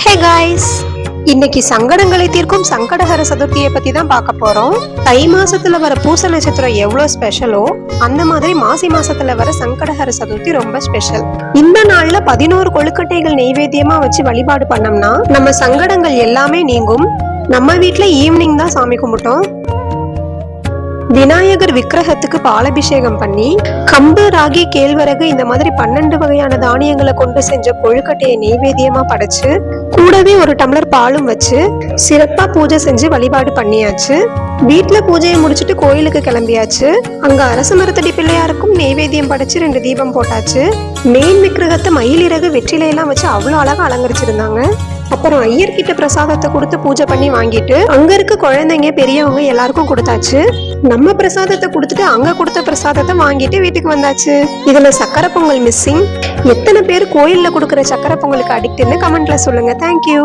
Hey guys, இன்னைக்கு சங்கடங்களை தீர்க்கும் சங்கடஹர சதுர்த்தியை பத்தி தான் பார்க்க போறோம். தை மாசத்துல வர பூச நட்சத்திரம் எவ்வளவு ஸ்பெஷலோ அந்த மாதிரி மாசி மாசத்துல வர சங்கடஹர சதுர்த்தி ரொம்ப ஸ்பெஷல். இந்த நாள்ல 11 கொழுக்கட்டைகள் நெய்வேத்தியமா வச்சு வழிபாடு பண்ணோம்னா நம்ம சங்கடங்கள் எல்லாமே நீங்கும். நம்ம வீட்டுல ஈவினிங் தான் சாமி கும்பிட்டோம். விநாயகர் விக்கிரகத்துக்கு பாலபிஷேகம் பண்ணி கம்பு, ராகி, கேழ்வரகு இந்த மாதிரி 12 வகையான தானியங்களை கொண்டு செஞ்ச கொழுக்கட்டையை நெய்வேத்தியமா படைச்சு கூடவே ஒரு டம்ளர் பாலும் வச்சு சிறப்பா பூஜை செஞ்சு வழிபாடு பண்ணியாச்சு. வீட்டுல பூஜையை முடிச்சுட்டு கோயிலுக்கு கிளம்பியாச்சு. அங்க அரச மரத்தடி பிள்ளையாருக்கும் நெய்வேத்தியம் படைச்சு 2 தீபம் போட்டாச்சு. மெயின் விக்கிரகத்தை மயிலிறகு, வெற்றிலையெல்லாம் வச்சு அவ்வளவு அழகா அலங்கரிச்சிருந்தாங்க. அப்புறம் ஐயர்கிட்ட பிரசாதத்தை கொடுத்து பூஜை பண்ணி வாங்கிட்டு அங்க இருக்க குழந்தைங்க, பெரியவங்க எல்லாருக்கும் கொடுத்தாச்சு. நம்ம பிரசாதத்தை கொடுத்துட்டு அங்க கொடுத்த பிரசாதத்தை வாங்கிட்டு வீட்டுக்கு வந்தாச்சு. இதுல சக்கரை பொங்கல் மிஸ்ஸிங். எத்தனை பேர் கோயில்ல கொடுக்குற சக்கரை பொங்கலுக்கு அடிக்ட்னு கமெண்ட்ல சொல்லுங்க. தேங்க்யூ.